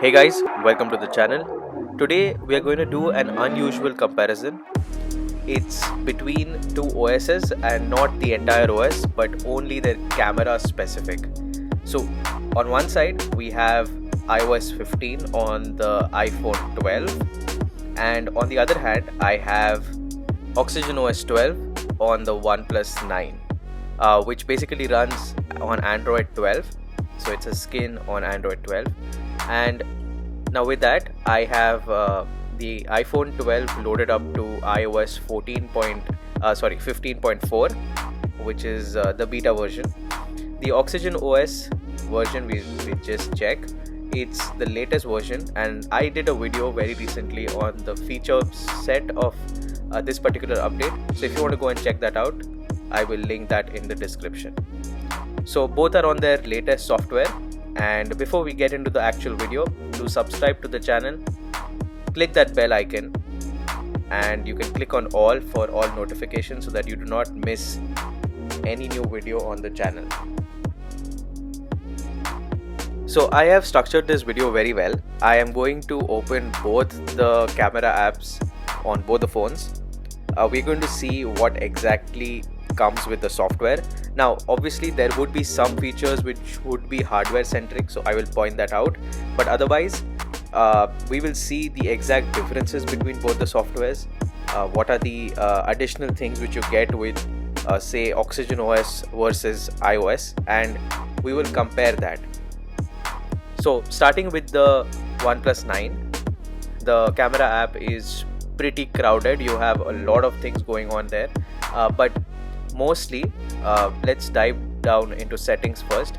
Hey guys, welcome to the channel. Today we are going to do an unusual comparison. It's between two OSs and not the entire OS but only their camera specific. So on one side we have iOS 15 on the iPhone 12 and on the other hand I have OxygenOS 12 on the OnePlus 9 which basically runs on Android 12. So it's a skin on Android 12. And now with that I have the iPhone 12 loaded up to iOS 15.4, which is the beta version. The OxygenOS version we just check, it's the latest version, and I did a video very recently on the feature set of this particular update. So if you want to go and check that out, I will link that in the description. So both are on their latest software. And before we get into the actual video, do subscribe to the channel, click that bell icon, and you can click on all for all notifications so that you do not miss any new video on the channel. So I have structured this video very well. I am going to open both the camera apps on both the phones. We're going to see what exactly comes with the software. Now obviously there would be some features which would be hardware centric, so I will point that out, but otherwise we will see the exact differences between both the softwares. What are the additional things which you get with say OxygenOS versus iOS, and we will compare that. So starting with the OnePlus 9, the camera app is pretty crowded. You have a lot of things going on there, but mostly let's dive down into settings first.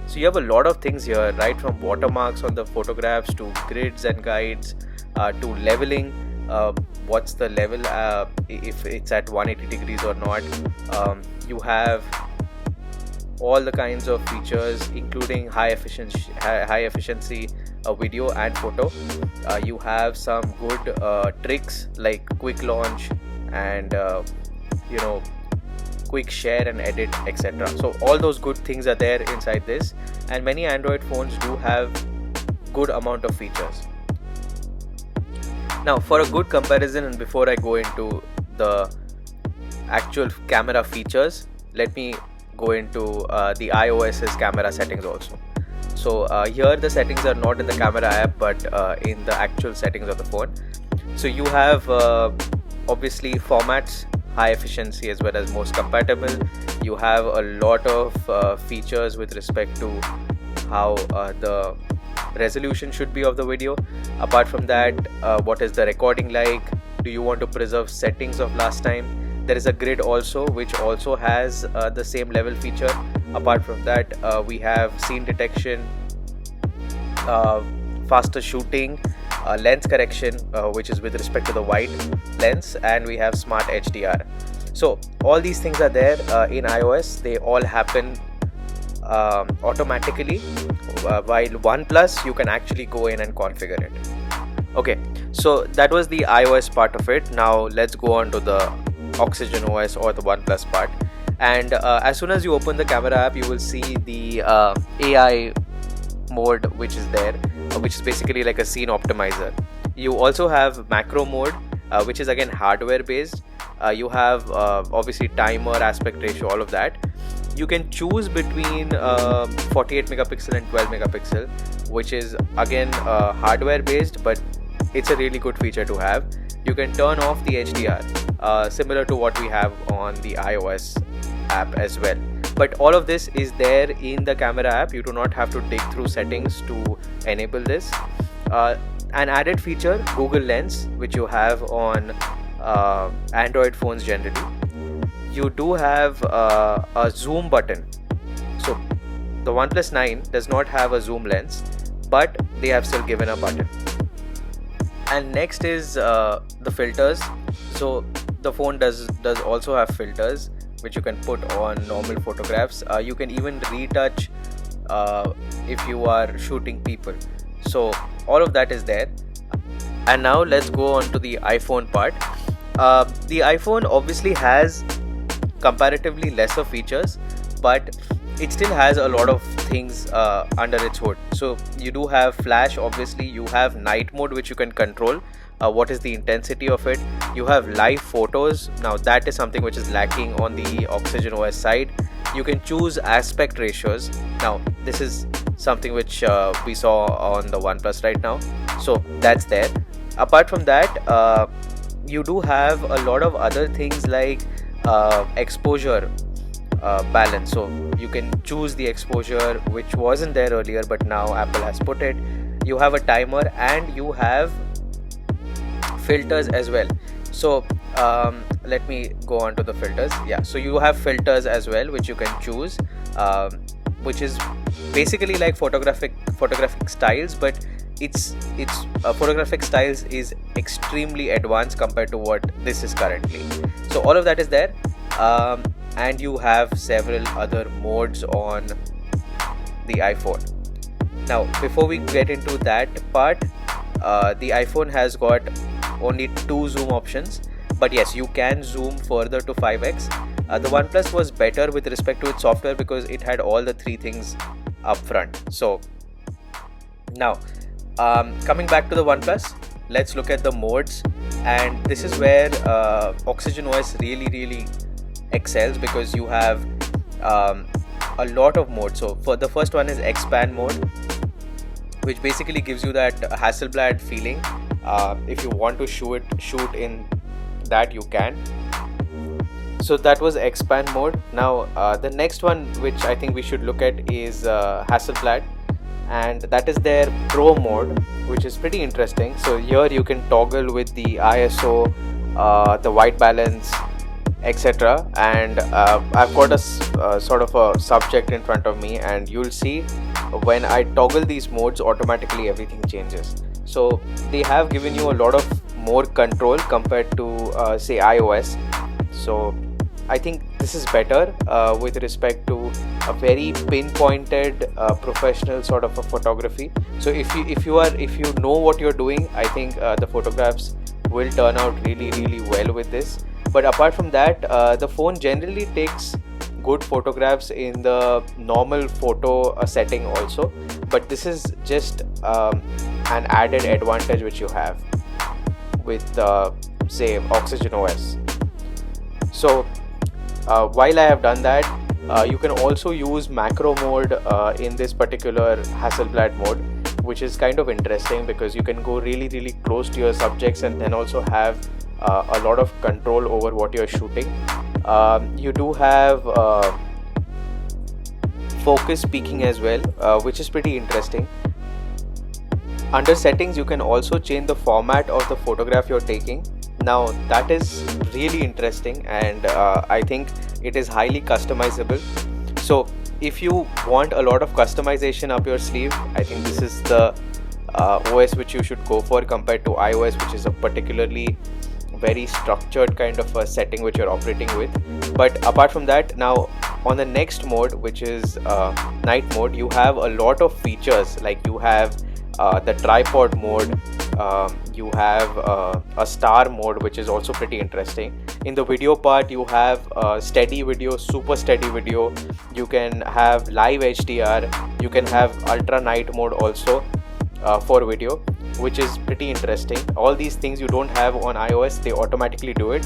So you have a lot of things here, right from watermarks on the photographs to grids and guides to leveling, what's the level, if it's at 180 degrees or not. You have all the kinds of features including high efficiency video and photo. You have some good tricks like quick launch and quick share and edit, etc. So all those good things are there inside this, and many Android phones do have good amount of features. Now for a good comparison, and before I go into the actual camera features, let me go into the iOS's camera settings also. So here the settings are not in the camera app but in the actual settings of the phone. So you have obviously formats, high efficiency as well as most compatible. You have a lot of features with respect to how the resolution should be of the video. Apart from that, what is the recording like? Do you want to preserve settings of last time? There is a grid also which also has the same level feature. Apart from that, we have scene detection, faster shooting, lens correction which is with respect to the wide lens, and we have smart HDR. So all these things are there in iOS. They all happen automatically, while OnePlus you can actually go in and configure it. Okay, so that was the iOS part of it. Now let's go on to the OxygenOS or the OnePlus part. And as soon as you open the camera app, you will see the AI mode which is there, which is basically like a scene optimizer. You also have macro mode, which is again hardware based. You have obviously timer, aspect ratio, all of that. You can choose between 48 megapixel and 12 megapixel, which is again hardware based, but it's a really good feature to have. You can turn off the HDR, similar to what we have on the iOS app as well. But all of this is there in the camera app. You do not have to dig through settings to enable this. An added feature, Google Lens, which you have on Android phones generally. You do have a zoom button. So the OnePlus 9 does not have a zoom lens, but they have still given a button. And next is the filters. So the phone does also have filters which you can put on normal photographs. You can even retouch if you are shooting people. So all of that is there. And now let's go on to the iPhone part. The iPhone obviously has comparatively lesser features, but it still has a lot of things under its hood. So you do have flash, obviously. You have night mode, which you can control what is the intensity of it. You have live photos. Now that is something which is lacking on the OxygenOS side. You can choose aspect ratios. Now this is something which we saw on the OnePlus right now, so that's there. Apart from that, you do have a lot of other things like exposure balance. So you can choose the exposure, which wasn't there earlier, but now Apple has put it. You have a timer, and you have filters as well. So let me go on to the filters. Yeah, so you have filters as well, which you can choose, which is basically like photographic styles, but it's photographic styles is extremely advanced compared to what this is currently. So all of that is there, and you have several other modes on the iPhone. Now before we get into that part, the iPhone has got only 2 zoom options, but yes, you can zoom further to 5x. The OnePlus was better with respect to its software because it had all the 3 things up front. So now coming back to the OnePlus, let's look at the modes, and this is where OxygenOS really excels, because you have a lot of modes. So for the first one is expand mode, which basically gives you that Hasselblad feeling. If you want to shoot in that, you can. So that was expand mode. Now the next one which I think we should look at is Hasselblad, and that is their Pro mode, which is pretty interesting. So here you can toggle with the ISO, the white balance, etc. And I've got a sort of a subject in front of me, and you'll see when I toggle these modes, automatically everything changes. So they have given you a lot of more control compared to say iOS. So I think this is better with respect to a very pinpointed professional sort of a photography. So if you know what you're doing, I think the photographs will turn out really well with this. But apart from that, the phone generally takes good photographs in the normal photo setting also, but this is just an added advantage which you have with say OxygenOS. So while I have done that, you can also use macro mode in this particular Hasselblad mode, which is kind of interesting because you can go really close to your subjects and then also have a lot of control over what you're shooting. You do have focus peaking as well, which is pretty interesting. Under settings, you can also change the format of the photograph you're taking. Now that is really interesting, and I think it is highly customizable. So if you want a lot of customization up your sleeve, I think this is the OS which you should go for compared to iOS, which is a particularly very structured kind of a setting which you're operating with. But apart from that, now on the next mode, which is night mode, you have a lot of features. Like you have the tripod mode, you have a star mode, which is also pretty interesting. In the video part, you have steady video, super steady video, you can have live HDR, you can have ultra night mode also for video, which is pretty interesting. All these things you don't have on iOS, they automatically do it.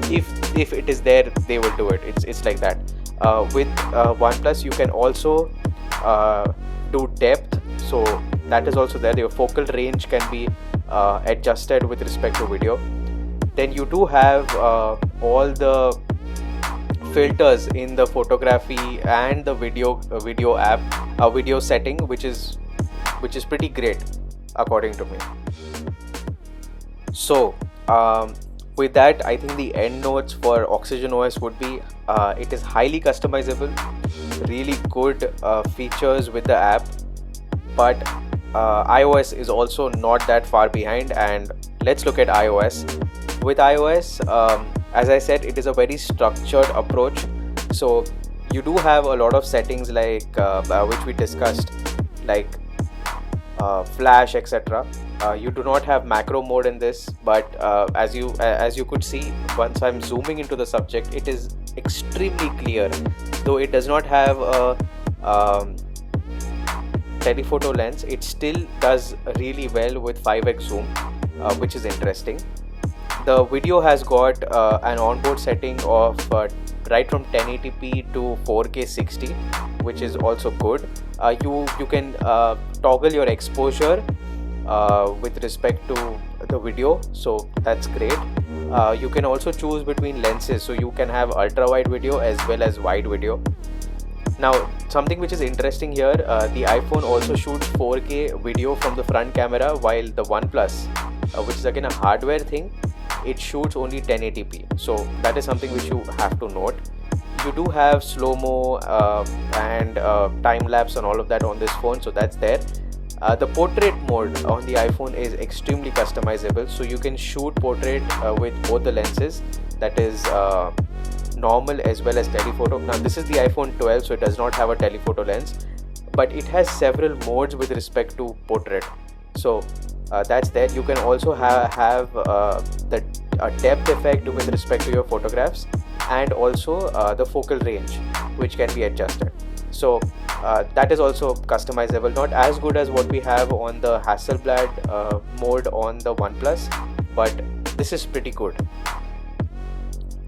If it is there, they will do it. It's like that. With OnePlus, you can also do depth, so that is also there. Your focal range can be adjusted with respect to video. Then you do have all the filters in the photography and the video app, video setting, which is pretty great according to me. So with that, I think the end notes for OxygenOS would be it is highly customizable, really good features with the app, but iOS is also not that far behind. And let's look at iOS. With iOS, as I said, it is a very structured approach. So you do have a lot of settings like which we discussed, like flash, etc. You do not have macro mode in this, but as you could see, once I'm zooming into the subject, it is extremely clear. Though it does not have a telephoto lens, it still does really well with 5x zoom, which is interesting. The video has got an onboard setting of right from 1080p to 4K 60, which is also good. You can toggle your exposure with respect to the video, so that's great. You can also choose between lenses, so you can have ultra wide video as well as wide video. Now, something which is interesting here, the iPhone also shoots 4K video from the front camera, while the OnePlus, which is again a hardware thing, it shoots only 1080p. So that is something which you have to note. You do have slow-mo and time-lapse and all of that on this phone, so that's there. The portrait mode on the iPhone is extremely customizable, so you can shoot portrait with both the lenses, that is normal as well as telephoto. Now this is the iPhone 12, so it does not have a telephoto lens, but it has several modes with respect to portrait, so that's there. You can also have the depth effect with respect to your photographs, and also the focal range, which can be adjusted. So that is also customizable, not as good as what we have on the Hasselblad mode on the OnePlus, but this is pretty good.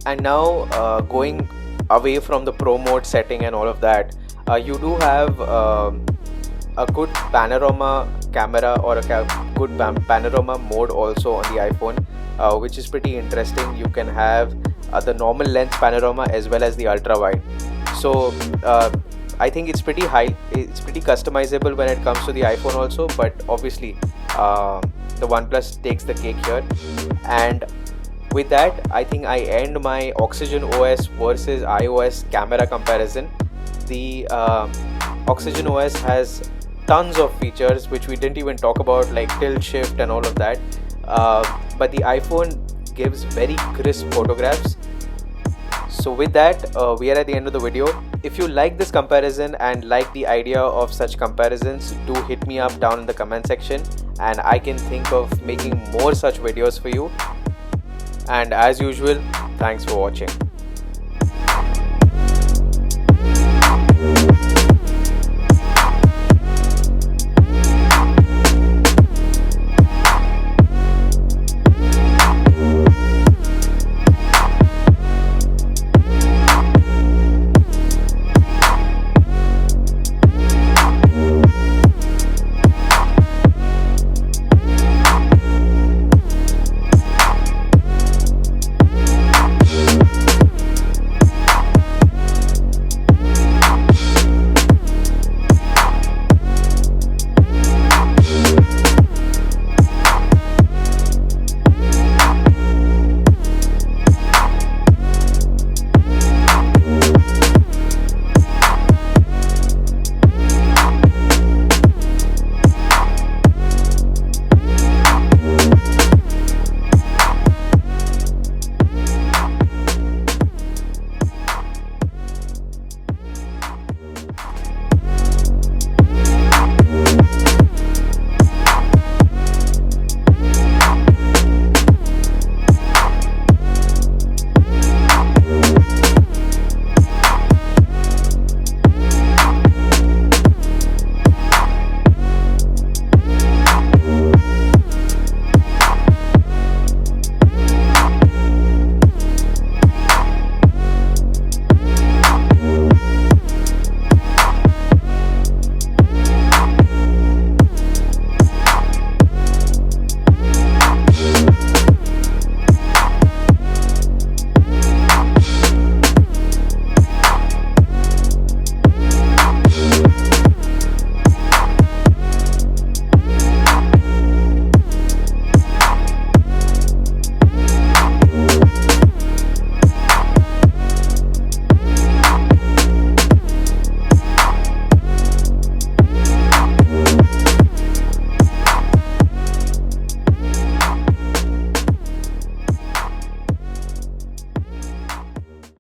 And now going away from the Pro mode setting and all of that, you do have a good panorama camera, or a good panorama mode also on the iPhone, which is pretty interesting. You can have the normal lens panorama as well as the ultra wide. So I think it's pretty customizable when it comes to the iPhone also, but obviously the OnePlus takes the cake here. And with that, I think I end my OxygenOS versus iOS camera comparison. The OxygenOS has tons of features which we didn't even talk about, like tilt shift and all of that, but the iPhone gives very crisp photographs. So with that, we are at the end of the video. If you like this comparison and like the idea of such comparisons, do hit me up down in the comment section, and I can think of making more such videos for you. And as usual, thanks for watching.